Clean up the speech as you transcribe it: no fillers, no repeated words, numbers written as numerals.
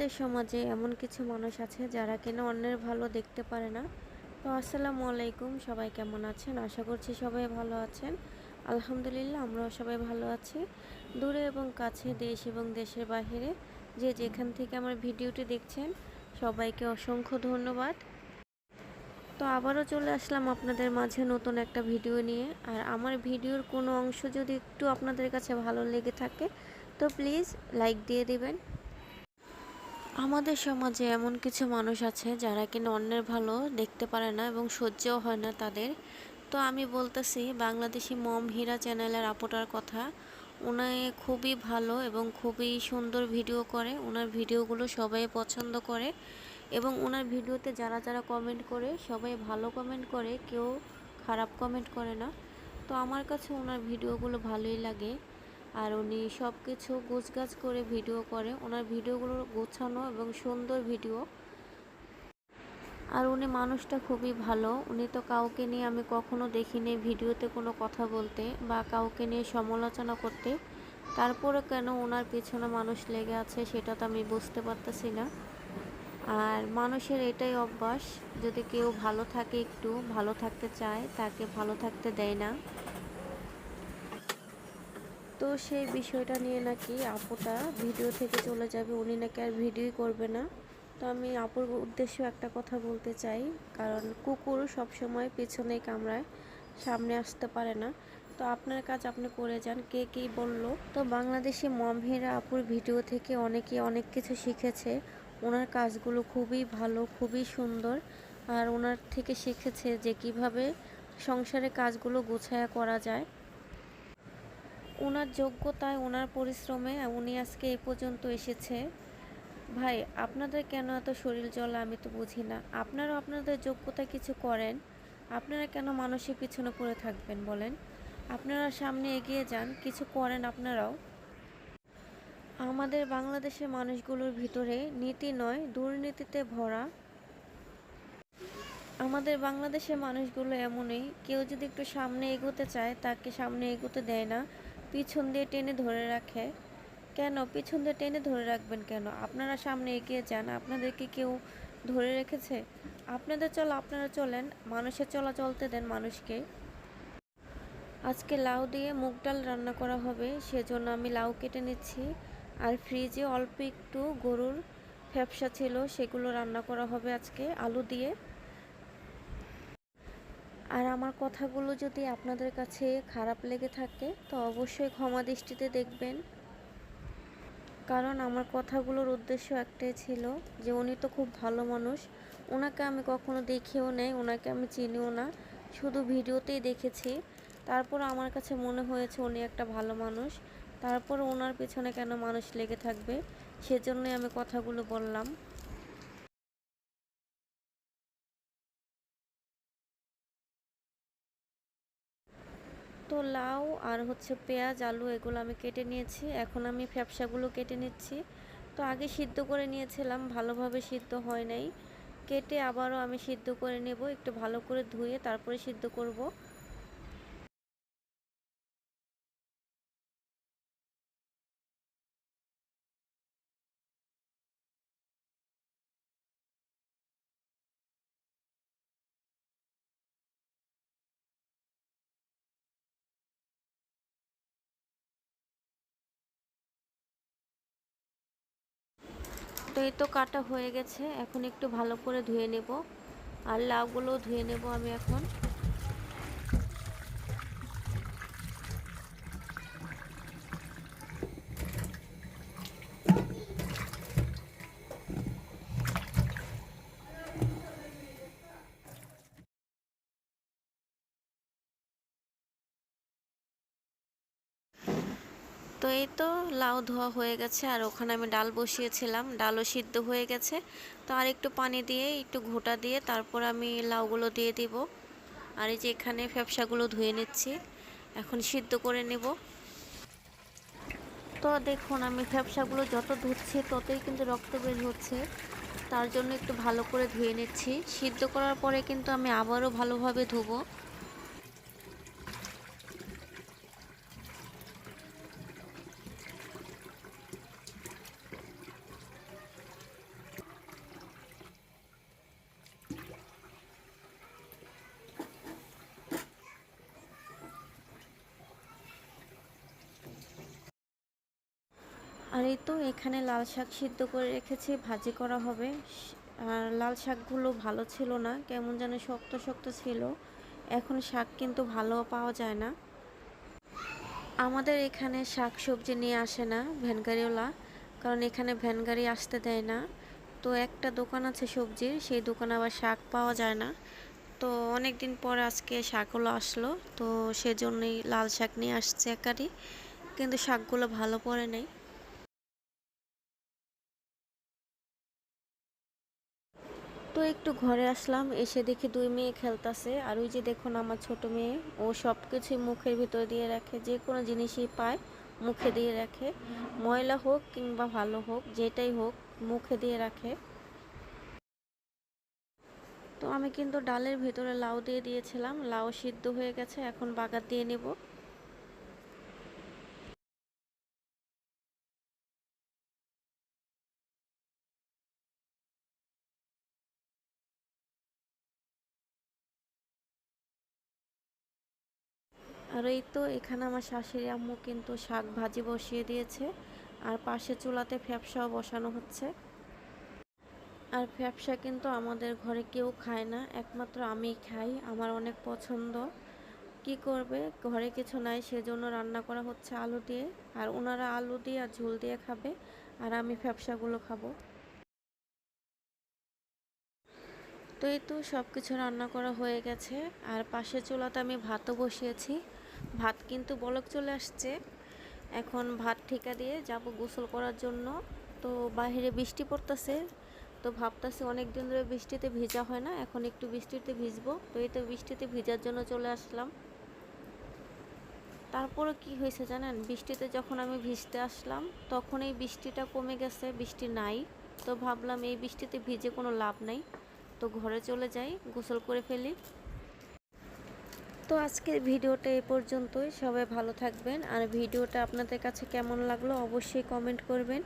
আমাদের সমাজে এমন কিছু মানুষ আছে যারা কিনা অন্যের ভালো দেখতে পারে না। তো আসসালামু আলাইকুম, সবাই কেমন আছেন? আশা করছি সবাই ভালো আছেন। আলহামদুলিল্লাহ, আমরাও সবাই ভালো আছি। দূরে এবং কাছে, দেশ এবং দেশের বাহিরে যে যেখান থেকে আমার ভিডিওটি দেখছেন, সবাইকে অসংখ্য ধন্যবাদ। তো আবারও চলে আসলাম আপনাদের মাঝে নতুন একটা ভিডিও নিয়ে। আর আমার ভিডিওর কোনো অংশ যদি একটু আপনাদের কাছে ভালো লেগে থাকে, তো প্লিজ লাইক দিয়ে দিবেন। আমাদের সমাজে এমন কিছু মানুষ আছে যারা কিনা অন্যের ভালো দেখতে পারে না এবং সহ্যও হয় না তাদের। তো আমি বলতেছি বাংলাদেশি মম হীরা চ্যানেলের আপুটার কথা। উনি খুবই ভালো এবং খুবই সুন্দর ভিডিও করে। ওনার ভিডিওগুলো সবাই পছন্দ করে এবং ওনার ভিডিওতে যারা যারা কমেন্ট করে সবাই ভালো কমেন্ট করে, কেউ খারাপ কমেন্ট করে না। তো আমার কাছে ওনার ভিডিওগুলো ভালোই লাগে। আর উনি সব কিছু গোছগাছ করে ভিডিও করে। ওনার ভিডিওগুলো গোছানো এবং সুন্দর ভিডিও। আর উনি মানুষটা খুবই ভালো। উনি তো কাউকে নিয়ে আমি কখনো দেখিনি ভিডিওতে কোনো কথা বলতে বা কাউকে নিয়ে সমালোচনা করতে। তারপরে কেন ওনার পেছনে মানুষ লেগে আছে সেটা তো আমি বুঝতে পারতেছি না। আর মানুষের এটাই অভ্যাস, যদি কেউ ভালো থাকে, একটু ভালো থাকতে চায়, তাকে ভালো থাকতে দেয় না। তো সেই বিষয়টা নিয়ে নাকি আপুটা ভিডিও থেকে চলে যাবে, উনি নাকি আর ভিডিওই করবে না। তো আমি আপুর উদ্দেশ্যে একটা কথা বলতে চাই, কারণ কুকুর সবসময় পেছনেই কামড়ায়, সামনে আসতে পারে না। তো আপনার কাজ আপনি করে যান, কে কী বললো। তো বাংলাদেশি মমহিরা আপুর ভিডিও থেকে অনেকে অনেক কিছু শিখেছে। ওনার কাজগুলো খুবই ভালো, খুবই সুন্দর। আর ওনার থেকে শিখেছে যে কিভাবে সংসারে কাজগুলো গুছায়া করা যায়। ওনার যোগ্যতায়, ওনার পরিশ্রমে উনি আজকে এই পর্যন্ত এসেছে। ভাই, আপনাদের কেন এত শরীর জ্বলা আমি তো বুঝি না। আপনারাও আপনাদের যোগ্যতায় কিছু করেন, আপনারা কেন মানুষের পিছনে পড়ে থাকবেন বলেন? আপনারা সামনে এগিয়ে যান, কিছু করেন আপনারাও। আমাদের বাংলাদেশের মানুষগুলোর ভিতরে নীতি নয়, দুর্নীতিতে ভরা। আমাদের বাংলাদেশের মানুষগুলো এমনই, কেউ যদি একটু সামনে এগোতে চায় তাকে সামনে এগোতে দেয় না, পিছন দিয়ে টেনে ধরে রাখে। কেন পিছন দিয়ে টেনে ধরে রাখবেন কেন? আপনারা সামনে এগিয়ে যান, আপনাদেরকে কেউ ধরে রেখেছে? আপনাদের চলা আপনারা চলেন, মানুষের চলা চলতে দেন মানুষকে। আজকে লাউ দিয়ে মুগ ডাল রান্না করা হবে, সেজন্য আমি লাউ কেটে নিচ্ছি। আর ফ্রিজে অল্প একটু গরুর ফ্যাপসা ছিল, সেগুলো রান্না করা হবে আজকে আলু দিয়ে। আর আমার কথাগুলো যদি আপনাদের কাছে খারাপ লেগে থাকে তো অবশ্যই ক্ষমা দৃষ্টিতে দেখবেন, কারণ আমার কথাগুলোর উদ্দেশ্য একটাই ছিল যে উনি তো খুব ভালো মানুষ। ওনাকে আমি কখনো দেখিও নেই, ওনাকে আমি চিনিও না, শুধু ভিডিওতেই দেখেছি। তারপর আমার কাছে মনে হয়েছে উনি একটা ভালো মানুষ। তারপর ওনার পেছনে কেন মানুষ লেগে থাকবে, সেজন্যই আমি কথাগুলো বললাম। তো লাউ আর হচ্ছে পেঁয়াজ, আলু এগুলো আমি কেটে নিয়েছি। এখন আমি ফ্যাপসাগুলো কেটে নিচ্ছি। তো আগে সিদ্ধ করে নিয়েছিলাম, ভালোভাবে সিদ্ধ হয় নাই। কেটে আবারও আমি সিদ্ধ করে নেব, একটু ভালো করে ধুয়ে তারপরে সিদ্ধ করব। তো এই তো কাটা হয়ে গেছে, এখন একটু ভালো করে ধুয়ে নেব। আর লাউগুলোও ধুয়ে নেব আমি এখন। তো এই তো লাউ ধোয়া হয়ে গেছে, আর ওখানে আমি ডাল বসিয়েছিলাম, ডালও সিদ্ধ হয়ে গেছে। তো আর একটু পানি দিয়ে, একটু ঘোটা দিয়ে তারপর আমি লাউগুলো দিয়ে দিব। আর এই যে এখানে ফ্যাপসাগুলো ধুয়ে নিচ্ছি, এখন সিদ্ধ করে নেব। তো দেখুন, আমি ফ্যাপসাগুলো যত ধুচ্ছি ততই কিন্তু রক্ত বের হচ্ছে, তার জন্য একটু ভালো করে ধুয়ে নিচ্ছি। সিদ্ধ করার পরে কিন্তু আমি আবারও ভালোভাবে ধুবো। আর এই তো এখানে লাল শাক সিদ্ধ করে রেখেছি, ভাজি করা হবে। আর লাল শাকগুলো ভালো ছিল না, কেমন যেন শক্ত শক্ত ছিল। এখন শাক কিন্তু ভালো পাওয়া যায় না। আমাদের এখানে শাক সবজি নিয়ে আসে না ভ্যান গাড়িওয়ালা, কারণ এখানে ভ্যান গাড়ি আসতে দেয় না। তো একটা দোকান আছে সবজির, সেই দোকানে আবার শাক পাওয়া যায় না। তো অনেক দিন পরে আজকে শাকগুলো আসলো, তো সেজন্যই লাল শাক নিয়ে আসছে একারি, কিন্তু শাকগুলো ভালো পড়ে নাই। তো একটু ঘরে আসলাম, এসে দেখি দুই মেয়ে খেলতাছে। আর ওই যে দেখুন আমার ছোট মেয়ে, ও সব কিছুই মুখের ভিতর দিয়ে রাখে, যে কোনো জিনিসই পায় মুখে দিয়ে রাখে, ময়লা হোক কিংবা ভালো হোক, যেটাই হোক মুখে দিয়ে রাখে। তো আমি কিন্তু ডালের ভিতরে লাউ দিয়ে দিয়েছিলাম, লাউ সিদ্ধ হয়ে গেছে, এখন বাগার দিয়ে নেব। আর এই তো এখানে আমার শাশুড়ি আম্মু কিন্তু শাক ভাজি বসিয়ে দিয়েছে, আর পাশে চুলাতে ফ্যাপসাও বসানো হচ্ছে। আর ফ্যাপসা কিন্তু আমাদের ঘরে কেউ খায় না, একমাত্র আমিই খাই, আমার অনেক পছন্দ। কি করবে, ঘরে কিছু নাই, সেজন্য রান্না করা হচ্ছে আলু দিয়ে। আর ওনারা আলু দিয়ে আর ঝোল দিয়ে খাবে, আর আমি ফ্যাপসাগুলো খাবো। তো এই তো সব কিছু রান্না করা হয়ে গেছে। আর পাশের চুলাতে আমি ভাতও বসিয়েছি, ভাত কিন্তু বলক চলে আসছে। এখন ভাত ঠিকা দিয়ে যাব গোসল করার জন্য। তো বাইরে বৃষ্টি পড়তেছে, তো ভাবতেছি অনেক দিন ধরে বৃষ্টিতে ভিজা হয় না, এখন একটু বৃষ্টিতে ভিজবো। তো এই তো বৃষ্টিতে ভিজার জন্য চলে আসলাম। তারপরে কি হয়েছে জানেন, বৃষ্টিতে যখন আমি ভিজতে আসলাম তখন এই বৃষ্টিটা কমে গেছে, বৃষ্টি নাই। তো ভাবলাম এই বৃষ্টিতে ভিজে কোনো লাভ নাই, তো ঘরে চলে যাই, গোসল করে ফেলি। তো আজকের ভিডিওটা এই পর্যন্তই, সবাই ভালো থাকবেন। আর ভিডিওটা আপনাদের কাছে কেমন লাগলো অবশ্যই কমেন্ট করবেন।